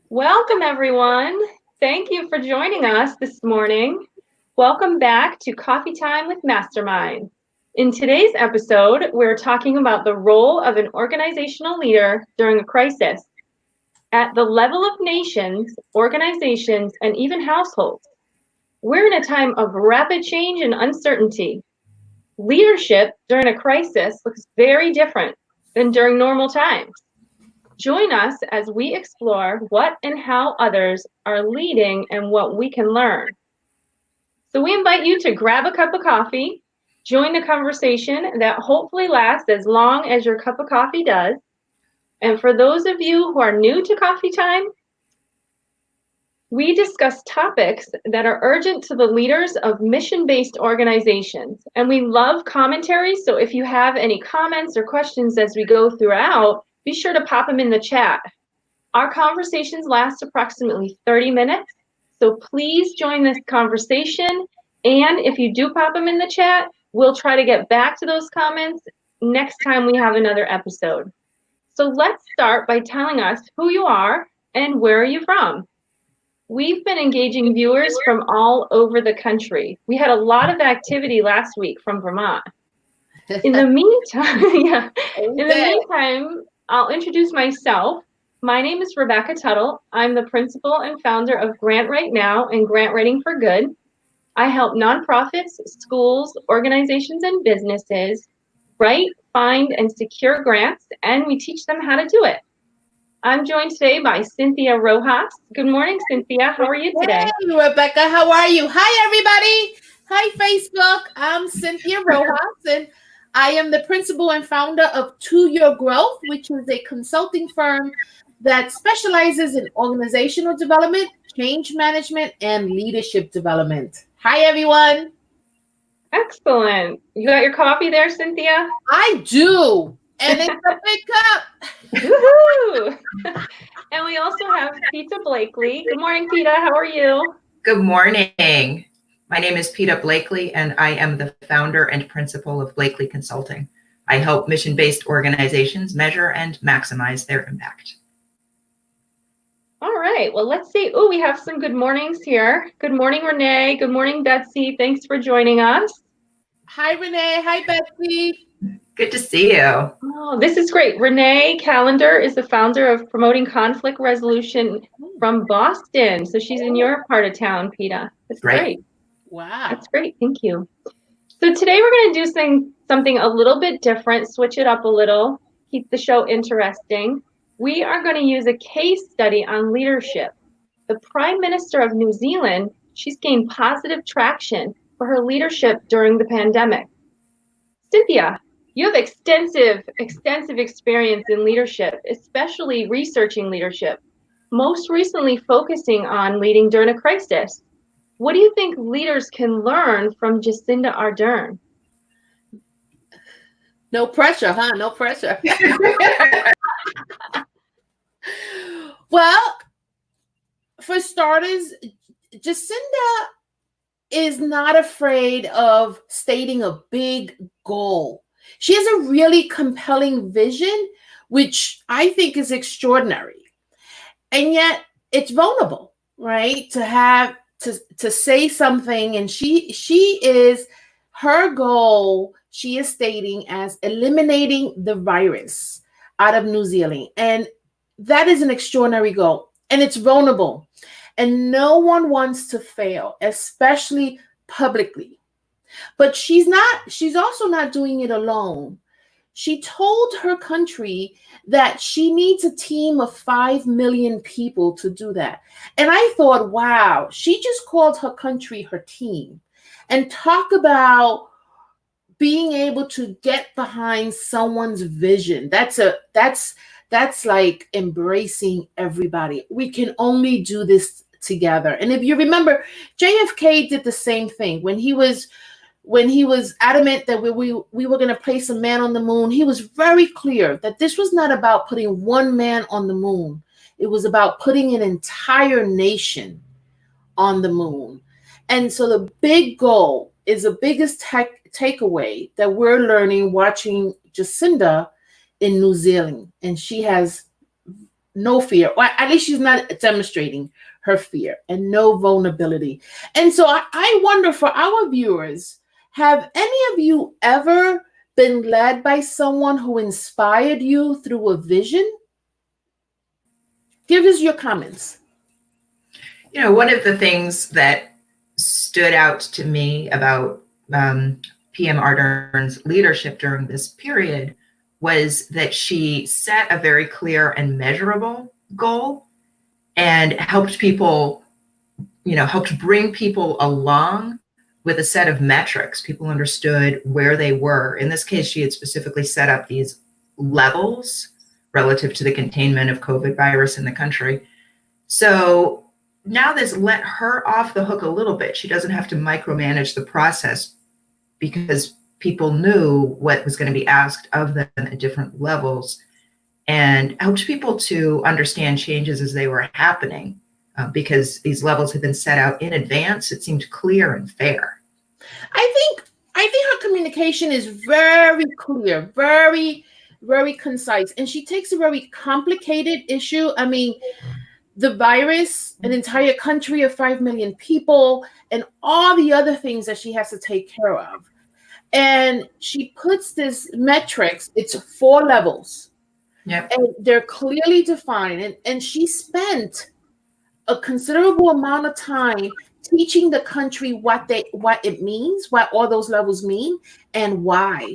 Welcome, everyone. Thank you for joining us this morning. Welcome back to Coffee Time with Masterminds. In today's episode, we're talking about the role of an organizational leader during a crisis at the level of nations, organizations, and even households. We're in a time of rapid change and uncertainty. Leadership during a crisis looks very different than during normal times. Join us as we explore what and how others are leading and what we can learn. So we invite you to grab a cup of coffee, join the conversation that hopefully lasts as long as your cup of coffee does. And for those of you who are new to Coffee Time, we discuss topics that are urgent to the leaders of mission-based organizations. And we love commentary, so if you have any comments or questions as we go throughout, be sure to pop them in the chat. Our conversations last approximately 30 minutes, so please join this conversation. And if you do pop them in the chat, we'll try to get back to those comments next time we have another episode. So let's start by telling us who you are and where are you from. We've been engaging viewers from all over the country. We had a lot of activity last week from Vermont. In the meantime, I'll introduce myself. My name is Rebecca Tuttle. I'm the principal and founder of Grant Right Now and Grant Writing for Good. I help nonprofits, schools, organizations, and businesses write, find, and secure grants, and we teach them how to do it. I'm joined today by Cynthia Rojas. Good morning, Cynthia. How are you today? Hey, Rebecca. How are you? Hi, everybody. Hi, Facebook. I'm Cynthia Rojas, and I am the principal and founder of To Your Growth, which is a consulting firm that specializes in organizational development, change management, and leadership development. Hi, everyone. Excellent. You got your coffee there, Cynthia? I do. And it's a big cup. Woohoo! And we also have Peter Blakely. Good morning, Peter. How are you? Good morning. My name is Peter Blakely, and I am the founder and principal of Blakely Consulting. I help mission-based organizations measure and maximize their impact. All right. Well, let's see. Oh, we have some good mornings here. Good morning, Renee. Good morning, Betsy. Thanks for joining us. Hi, Renee. Hi, Betsy. Good to see you. Oh, this is great. Renee Callender is the founder of Promoting Conflict Resolution from Boston. So she's in your part of town, Peter. That's great. Wow. That's great. Thank you. So today we're going to do something a little bit different, switch it up a little, keep the show interesting. We are going to use a case study on leadership. The Prime Minister of New Zealand, she's gained positive traction for her leadership during the pandemic. Cynthia, you have extensive experience in leadership, especially researching leadership, most recently focusing on leading during a crisis. What do you think leaders can learn from Jacinda Ardern? No pressure, huh? No pressure. Well, for starters, Jacinda is not afraid of stating a big goal. She has a really compelling vision, which I think is extraordinary. And yet it's vulnerable, right? To say something, and her goal, she is stating as eliminating the virus out of New Zealand. And that is an extraordinary goal, and it's vulnerable. And no one wants to fail, especially publicly. But she's also not doing it alone. She told her country that she needs a team of 5 million people to do that. And I thought, wow, she just called her country her team. And talk about being able to get behind someone's vision. That's like embracing everybody. We can only do this together. And if you remember, JFK did the same thing when he was adamant that we were going to place a man on the moon. He was very clear that this was not about putting one man on the moon. It was about putting an entire nation on the moon. And so the big goal is the biggest takeaway that we're learning watching Jacinda in New Zealand. And she has no fear, or at least she's not demonstrating her fear, and no vulnerability. And so I wonder, for our viewers, have any of you ever been led by someone who inspired you through a vision? Give us your comments. You know, one of the things that stood out to me about PM Ardern's leadership during this period was that she set a very clear and measurable goal and helped people, helped bring people along with a set of metrics. People understood where they were. In this case, she had specifically set up these levels relative to the containment of COVID virus in the country. So now this let her off the hook a little bit. She doesn't have to micromanage the process because people knew what was going to be asked of them at different levels, and helped people to understand changes as they were happening because these levels had been set out in advance. It seemed clear and fair. I think her communication is very clear, very, very concise, and she takes a very complicated issue. I mean, the virus, an entire country of 5 million people, and all the other things that she has to take care of. And she puts this metrics, it's 4 levels. Yep. And they're clearly defined. And she spent a considerable amount of time teaching the country what it means, what all those levels mean, and why.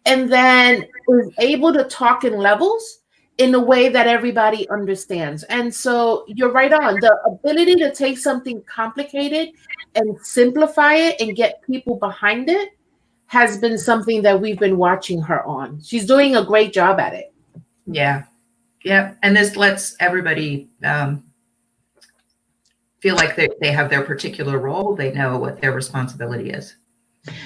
And then was able to talk in levels in a way that everybody understands. And so you're right on. The ability to take something complicated and simplify it and get people behind it has been something that we've been watching her on. She's doing a great job at it. Yeah. Yeah. And this lets everybody feel like they have their particular role. They know what their responsibility is.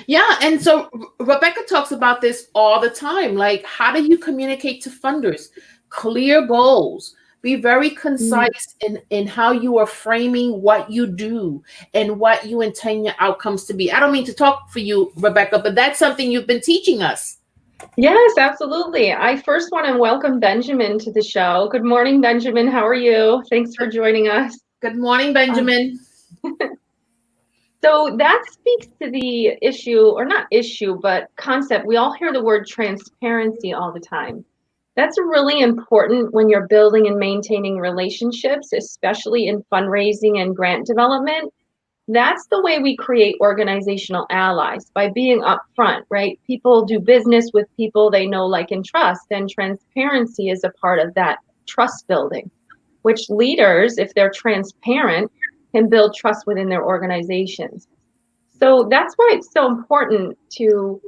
Yeah. And so Rebecca talks about this all the time. Like, how do you communicate to funders? Clear goals. Be very concise in how you are framing what you do and what you intend your outcomes to be. I don't mean to talk for you, Rebecca, but that's something you've been teaching us. Yes, absolutely. I first want to welcome Benjamin to the show. Good morning, Benjamin. How are you? Thanks for joining us. Good morning, Benjamin. So that speaks to the issue, or not issue, but concept. We all hear the word transparency all the time. That's really important when you're building and maintaining relationships, especially in fundraising and grant development. That's the way we create organizational allies, by being upfront, right? People do business with people they know, like, and trust, and transparency is a part of that trust building, which leaders, if they're transparent, can build trust within their organizations. So that's why it's so important to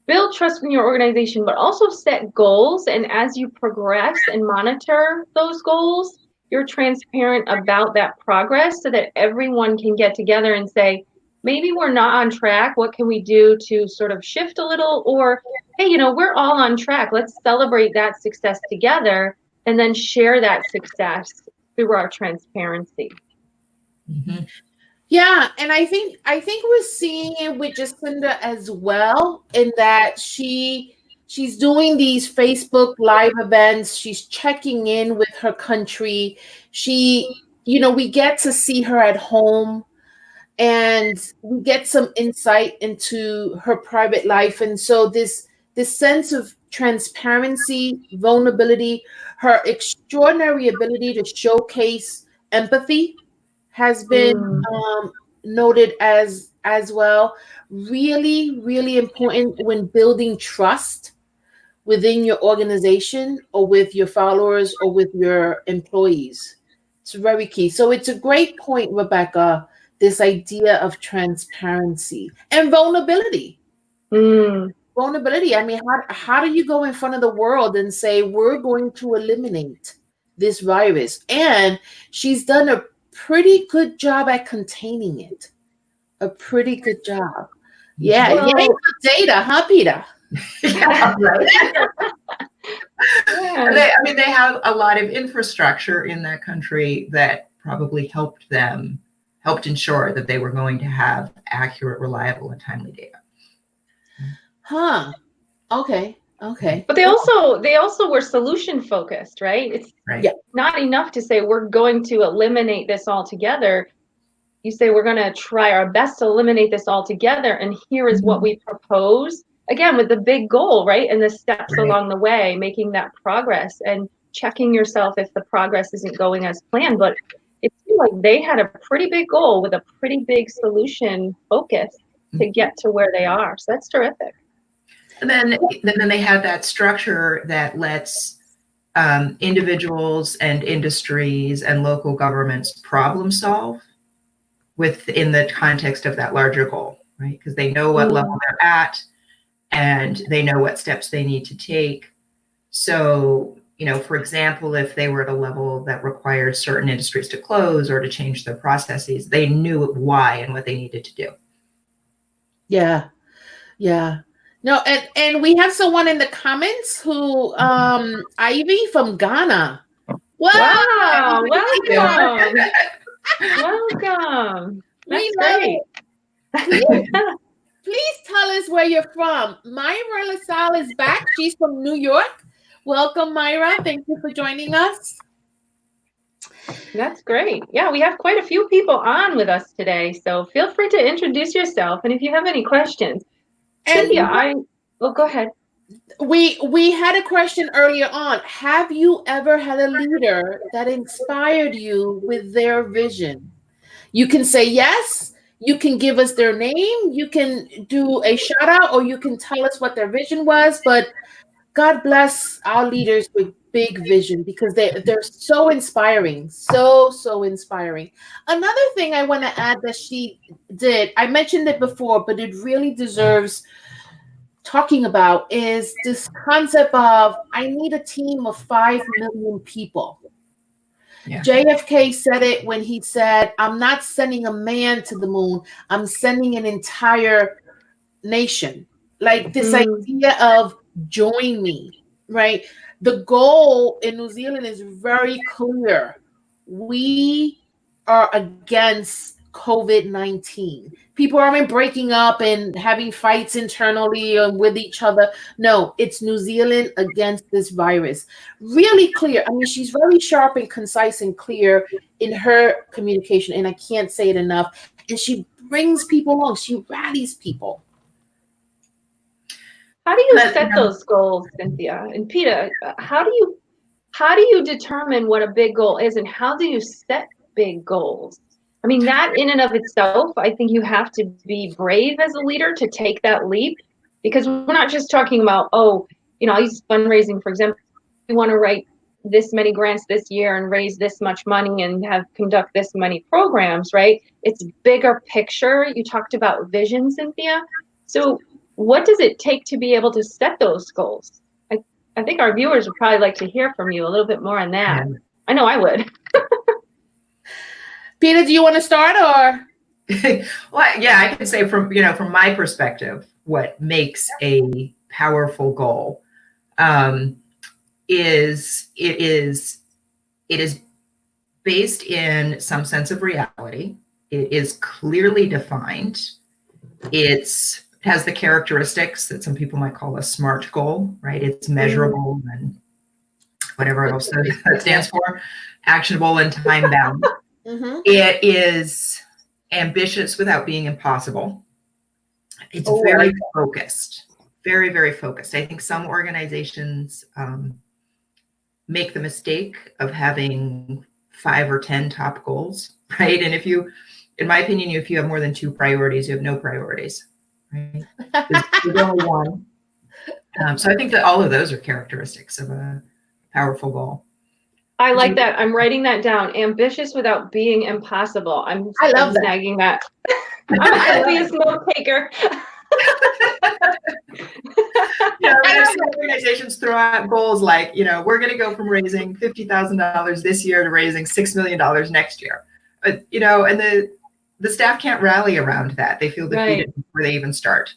build trust in your organization, but also set goals. And as you progress and monitor those goals, you're transparent about that progress so that everyone can get together and say, maybe we're not on track. What can we do to sort of shift a little? Or, hey, we're all on track. Let's celebrate that success together and then share that success through our transparency. Mm-hmm. Yeah, and I think we're seeing it with Jacinda as well, in that she's doing these Facebook live events. She's checking in with her country. We get to see her at home, and we get some insight into her private life. And so this sense of transparency, vulnerability, her extraordinary ability to showcase empathy has been noted as well. Really, really important when building trust within your organization, or with your followers, or with your employees. It's very key. So it's a great point, Rebecca, this idea of transparency and vulnerability. Vulnerability. I mean, how do you go in front of the world and say, we're going to eliminate this virus? And she's done a pretty good job at containing it. A pretty good job. Yeah. Well, Yay for data, huh, Peter? Yeah, right. Yeah. They have a lot of infrastructure in that country that probably helped ensure that they were going to have accurate, reliable, and timely data. Huh. Okay. Okay. But they also were solution focused, right? It's Right. Yeah. not enough to say we're going to eliminate this altogether. You say we're going to try our best to eliminate this altogether, and here is what we propose. Again, with the big goal, right? And the steps Right. along the way, making that progress and checking yourself if the progress isn't going as planned. But it seemed like they had a pretty big goal with a pretty big solution focus to get to where they are. So that's terrific. And then they have that structure that lets individuals and industries and local governments problem solve within the context of that larger goal, right? Because they know what level they're at and they know what steps they need to take. So, for example, if they were at a level that required certain industries to close or to change their processes, they knew why and what they needed to do. Yeah. Yeah. No, and we have someone in the comments who Ivy from Ghana. Wow, welcome. Welcome. That's great. Please tell us where you're from. Myra LaSalle is back. She's from New York. Welcome, Myra. Thank you for joining us. That's great. Yeah, we have quite a few people on with us today, so feel free to introduce yourself. And if you have any questions, Cynthia, go ahead. We had a question earlier on. Have you ever had a leader that inspired you with their vision? You can say yes. You can give us their name. You can do a shout out, or you can tell us what their vision was. But God bless our leaders with big vision, because they're so inspiring, so inspiring. Another thing I want to add that she did, I mentioned it before, but it really deserves talking about, is this concept of I need a team of 5 million people. Yeah. JFK said it when he said, I'm not sending a man to the moon, I'm sending an entire nation. Like this idea of join me, right? The goal in New Zealand is very clear. We are against COVID-19. People aren't breaking up and having fights internally or with each other. No, it's New Zealand against this virus. Really clear. I mean, she's very sharp and concise and clear in her communication, and I can't say it enough. And she brings people along. She rallies people. How do you set those goals, Cynthia? And Peter, how do you determine what a big goal is, and how do you set big goals? I mean, that in and of itself, I think you have to be brave as a leader to take that leap, because we're not just talking about, I use fundraising, for example. We want to write this many grants this year and raise this much money and conduct this many programs, right? It's bigger picture. You talked about vision, Cynthia. So what does it take to be able to set those goals? I think our viewers would probably like to hear from you a little bit more on that. Yeah. I know I would. Peter, do you want to start, or? Well, yeah, I can say from my perspective, what makes a powerful goal is it is based in some sense of reality. It is clearly defined. It has the characteristics that some people might call a SMART goal, right? It's measurable and whatever else that stands for, actionable and time bound. It is ambitious without being impossible. It's very focused, very, very focused. I think some organizations make the mistake of having 5 or 10 top goals, right? And in my opinion, if you have more than 2 priorities, you have no priorities, right? There's only one. So I think that all of those are characteristics of a powerful goal. I like that. I'm writing that down. Ambitious without being impossible. I love snagging that. I'm a copious note taker. Some organizations throw out goals like, we're going to go from raising $50,000 this year to raising $6 million next year. And the staff can't rally around that. They feel defeated before they even start.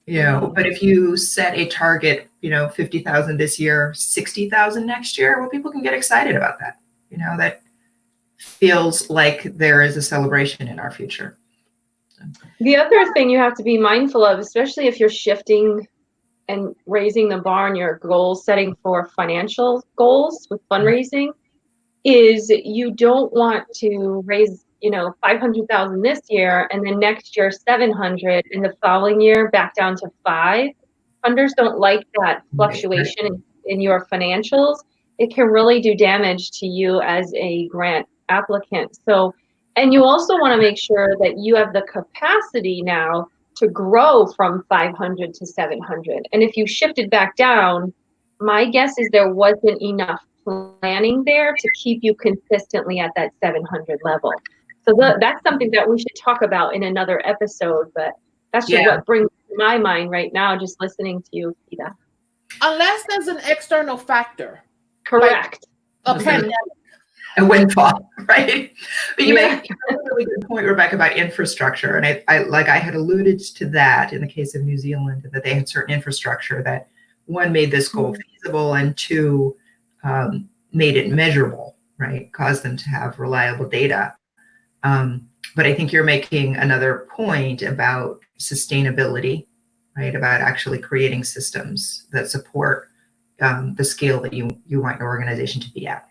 But if you set a target, 50,000 this year, 60,000 next year, well, people can get excited about that. That feels like there is a celebration in our future. The other thing you have to be mindful of, especially if you're shifting and raising the bar on your goal setting for financial goals with fundraising is you don't want to raise, 500,000 this year and then next year 700 and the following year back down to 5. Funders don't like that fluctuation in your financials. It can really do damage to you as a grant applicant. So, and you also want to make sure that you have the capacity now to grow from 500 to 700. And if you shifted back down, my guess is there wasn't enough planning there to keep you consistently at that 700 level. So that's something that we should talk about in another episode, but that's just what brings to my mind right now, just listening to you, Kita. Unless there's an external factor. Correct. Like a pandemic. A windfall, right? But you make a really good point, Rebecca, about infrastructure. And I had alluded to that in the case of New Zealand, that they had certain infrastructure that, one, made this goal feasible, and two, made it measurable, right? Caused them to have reliable data. But I think you're making another point about sustainability, right? About actually creating systems that support the scale that you want your organization to be at.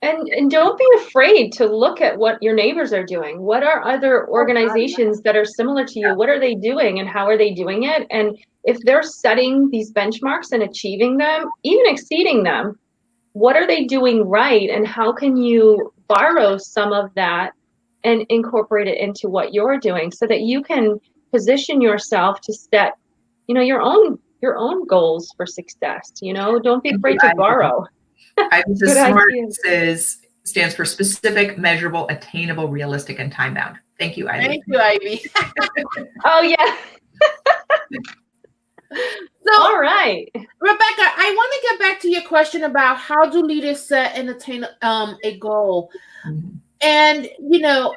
And don't be afraid to look at what your neighbors are doing. What are other organizations that are similar to you? What are they doing and how are they doing it? And if they're setting these benchmarks and achieving them, even exceeding them, what are they doing right? And how can you borrow some of that and incorporate it into what you're doing so that you can position yourself to set, your own goals for success? Don't be afraid to borrow. IVY SMART stands for specific, measurable, attainable, realistic, and time-bound. Thank you, Ivy. Thank you, Ivy. Oh, yeah. So, all right. Rebecca, I want to get back to your question about how do leaders set and attain a goal. Mm-hmm. And,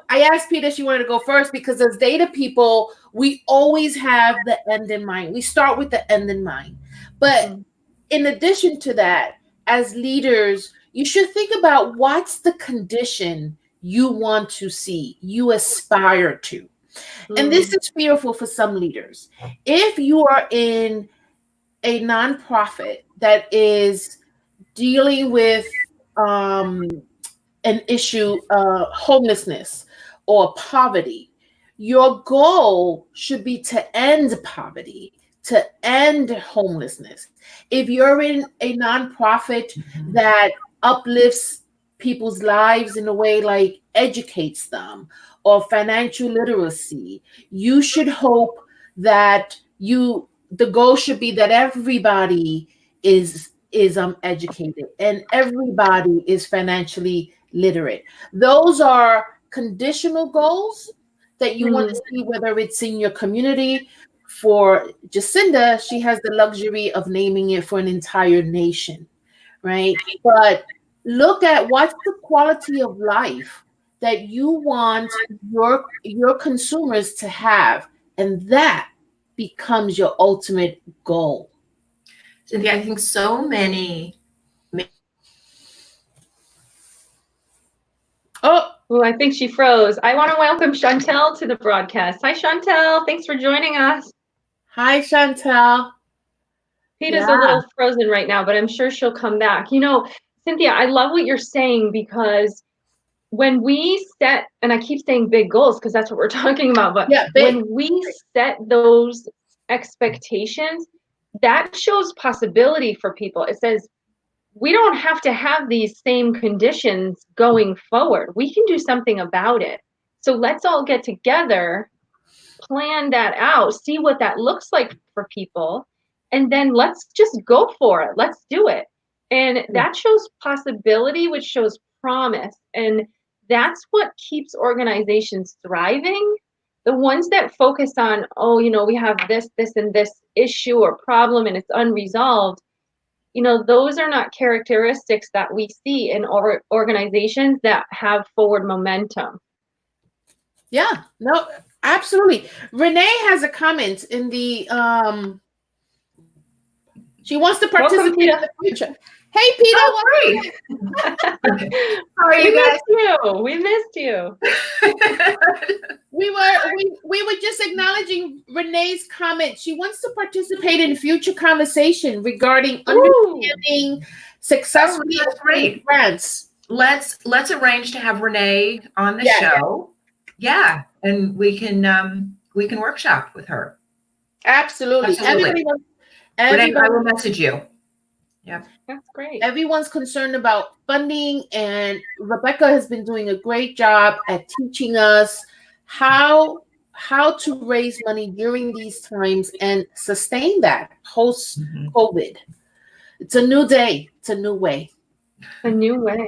I asked Peter she wanted to go first because as data people, we always have the end in mind. We start with the end in mind. But in addition to that, as leaders, you should think about what's the condition you want to see, you aspire to. And this is fearful for some leaders. If you are in a nonprofit that is dealing with an issue, homelessness or poverty, your goal should be to end poverty, to end homelessness. If you're in a nonprofit that uplifts people's lives in a way like educates them or financial literacy, you should hope that the goal should be that everybody is educated and everybody is financially literate. Those are conditional goals that you want to see, whether it's in your community. For Jacinda, she has the luxury of naming it for an entire nation, right? But look at what's the quality of life that you want your consumers to have, and that becomes your ultimate goal. Cynthia, I think so many. Oh, I think she froze. I want to welcome Chantel to the broadcast. Hi, Chantel. Thanks for joining us. Hi, Chantel. Peter's a little frozen right now, but I'm sure she'll come back. Cynthia, I love what you're saying because when we set, and I keep saying big goals because that's what we're talking about, but when we set those expectations, that shows possibility for people. It says, we don't have to have these same conditions going forward. We can do something about it. So let's all get together, plan that out, see what that looks like for people, and then let's just go for it. Let's do it. And that shows possibility, which shows promise. And that's what keeps organizations thriving. The ones that focus on, we have this, and this issue or problem and it's unresolved, those are not characteristics that we see in organizations that have forward momentum. Yeah, no, absolutely. Renee has a comment in the She wants to Welcome, participate in Peta. the future. Hey, Peter. Oh, great. How are We you guys? missed you. We missed you. We were just acknowledging Renee's comment. She wants to participate in future conversation regarding understanding successful That's great. grants. Let's arrange to have Renee on the Yeah, show. Yeah, and we can workshop with her. Absolutely. Absolutely. Renee, I will message you. Yeah, that's great. Everyone's concerned about funding, and Rebecca has been doing a great job at teaching us how to raise money during these times and sustain that post COVID. It's a new day. It's a new way. A new way.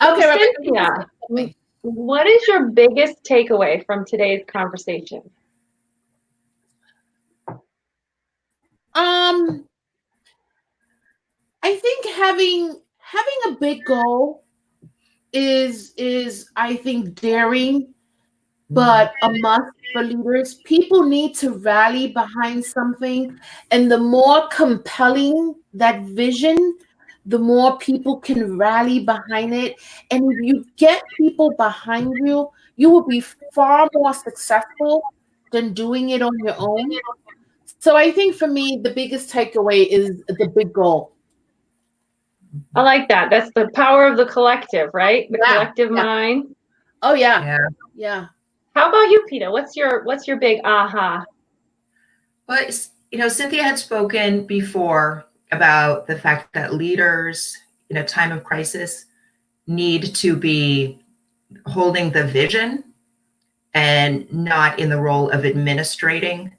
Okay, So, Rebecca, Cynthia, what is your biggest takeaway from today's conversation? I think having a big goal is I think daring, but a must for leaders. People need to rally behind something, and the more compelling that vision, the more people can rally behind it. And if you get people behind you, you will be far more successful than doing it on your own. So I think for me, the biggest takeaway is the big goal. I like that. That's the power of the collective, right? The collective mind. Oh yeah. How about you, Peta? What's your big aha? Well, Cynthia had spoken before about the fact that leaders in a time of crisis need to be holding the vision and not in the role of administrating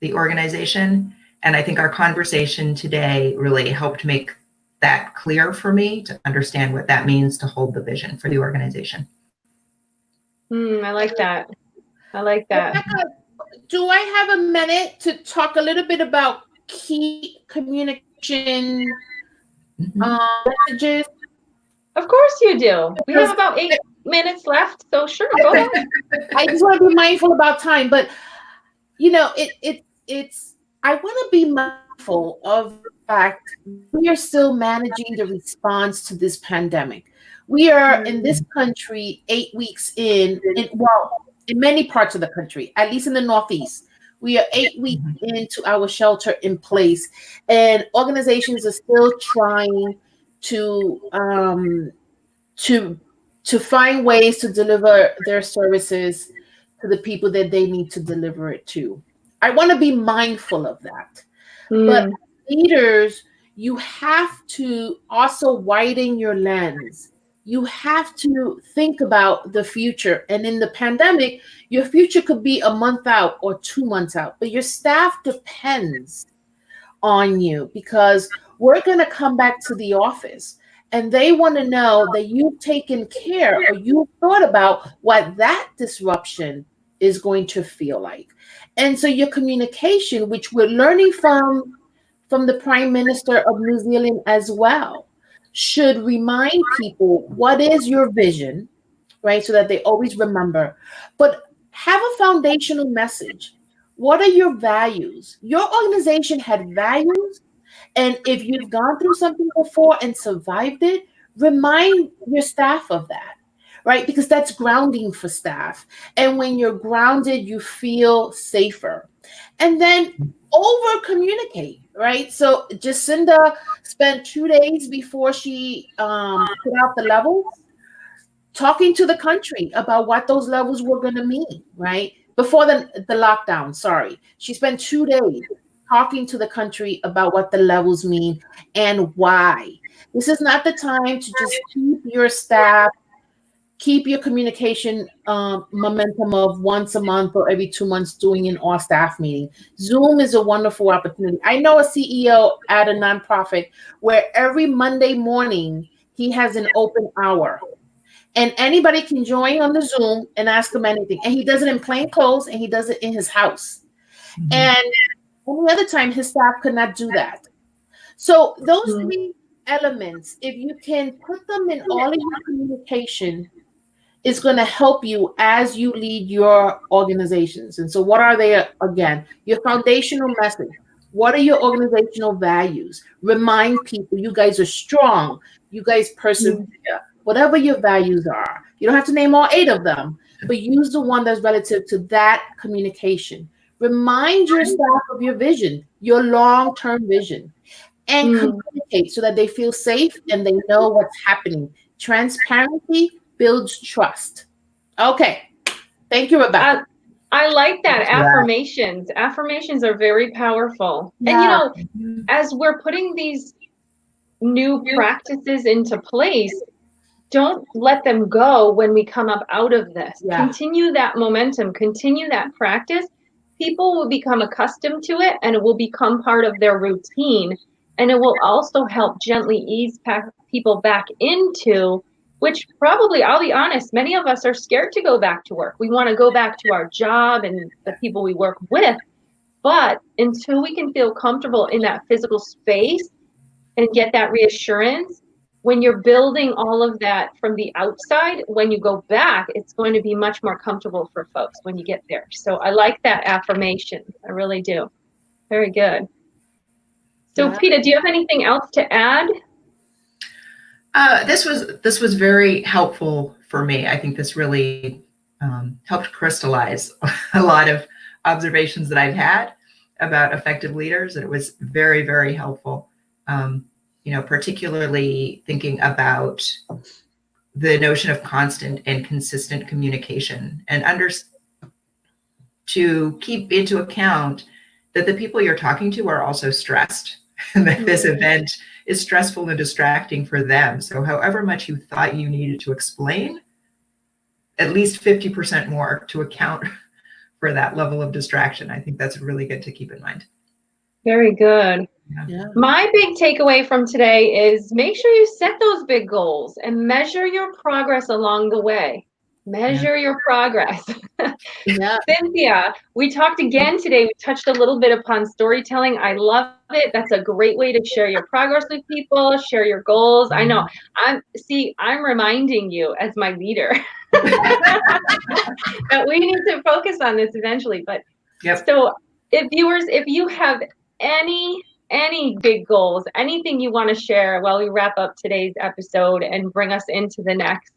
the organization. And I think our conversation today really helped make that clear for me to understand what that means to hold the vision for the organization. I like that. I like that. Rebecca, do I have a minute to talk a little bit about key communication messages? Of course you do. We have about 8 minutes left, so sure, go ahead. I just want to be mindful about time, but it's I want to be mindful of the fact we are still managing the response to this pandemic. We are in this country 8 weeks in many parts of the country, at least in the Northeast, we are 8 weeks into our shelter in place, and organizations are still trying to find ways to deliver their services to the people that they need to deliver it to. I want to be mindful of that. But leaders, you have to also widen your lens. You have to think about the future. And in the pandemic, your future could be a month out or 2 months out, but your staff depends on you because we're going to come back to the office and they want to know that you've taken care or you've thought about what that disruption is going to feel like. And so your communication, which we're learning from the Prime Minister of New Zealand as well, should remind people what is your vision, right? So that they always remember, but have a foundational message. What are your values? Your organization had values. And if you've gone through something before and survived it, remind your staff of that, right? Because that's grounding for staff. And when you're grounded, you feel safer. And then over communicate, right? So Jacinda spent 2 days before she put out the levels talking to the country about what those levels were going to mean, right? Before the lockdown, sorry. She spent 2 days talking to the country about what the levels mean and why. This is not the time to just keep your staff, keep your communication momentum of once a month or every 2 months doing an all staff meeting. Zoom is a wonderful opportunity. I know a CEO at a nonprofit where every Monday morning he has an open hour. And anybody can join on the Zoom and ask him anything. And he does it in plain clothes and he does it in his house. And any other time his staff could not do that. So those 3 elements, if you can put them in all of your communication, is going to help you as you lead your organizations. And so what are they again? Your foundational message. What are your organizational values? Remind people you guys are strong. You guys persevere. Whatever your values are. You don't have to name all 8 of them, but use the one that's relative to that communication. Remind your staff of your vision, your long-term vision, and communicate so that they feel safe and they know what's happening. Transparency builds trust. Okay. Thank you, Rebecca. I like that. Affirmations. Affirmations are very powerful. Yeah. And as we're putting these new practices into place, don't let them go when we come up out of this. Yeah. Continue that momentum, continue that practice. People will become accustomed to it and it will become part of their routine. And it will also help gently ease people back into, which probably, I'll be honest, many of us are scared to go back to work. We want to go back to our job and the people we work with. But until we can feel comfortable in that physical space and get that reassurance, when you're building all of that from the outside, when you go back, it's going to be much more comfortable for folks when you get there. So I like that affirmation. I really do. Very good. So Peta, do you have anything else to add? This was very helpful for me. I think this really helped crystallize a lot of observations that I've had about effective leaders. And it was very, very helpful. Particularly thinking about the notion of constant and consistent communication, and to keep into account that the people you're talking to are also stressed, and that this event is stressful and distracting for them. So however much you thought you needed to explain, at least 50% more to account for that level of distraction. I think that's really good to keep in mind. Very good. Yeah. My big takeaway from today is make sure you set those big goals and measure your progress along the way. Measure your progress. Yeah. Cynthia, we talked again today. We touched a little bit upon storytelling. I love it. That's a great way to share your progress with people, share your goals. I know. I'm reminding you as my leader that we need to focus on this eventually. But so if you have any big goals, anything you want to share while we wrap up today's episode and bring us into the next,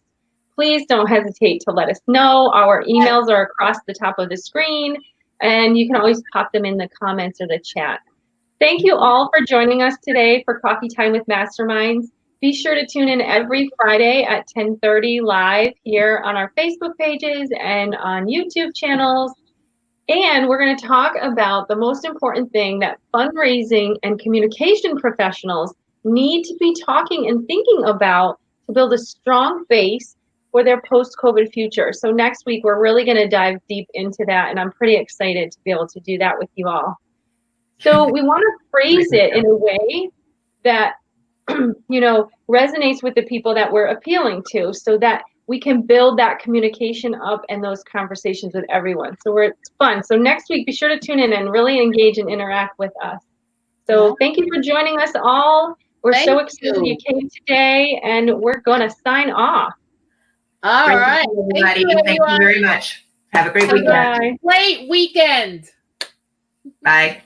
please don't hesitate to let us know. Our emails are across the top of the screen, and you can always pop them in the comments or the chat. Thank you all for joining us today for Coffee Time with Masterminds. Be sure to tune in every Friday at 10:30 live here on our Facebook pages and on YouTube channels. And we're going to talk about the most important thing that fundraising and communication professionals need to be talking and thinking about to build a strong base for their post-COVID future. So next week, we're really going to dive deep into that, and I'm pretty excited to be able to do that with you all. So we want to phrase it in a way that, resonates with the people that we're appealing to, so that we can build that communication up and those conversations with everyone. So it's fun. So next week, be sure to tune in and really engage and interact with us. So thank you for joining us all. We're so excited you came today, and we're going to sign off. All right. Thank you very much. Have a great weekend. Great weekend. Bye.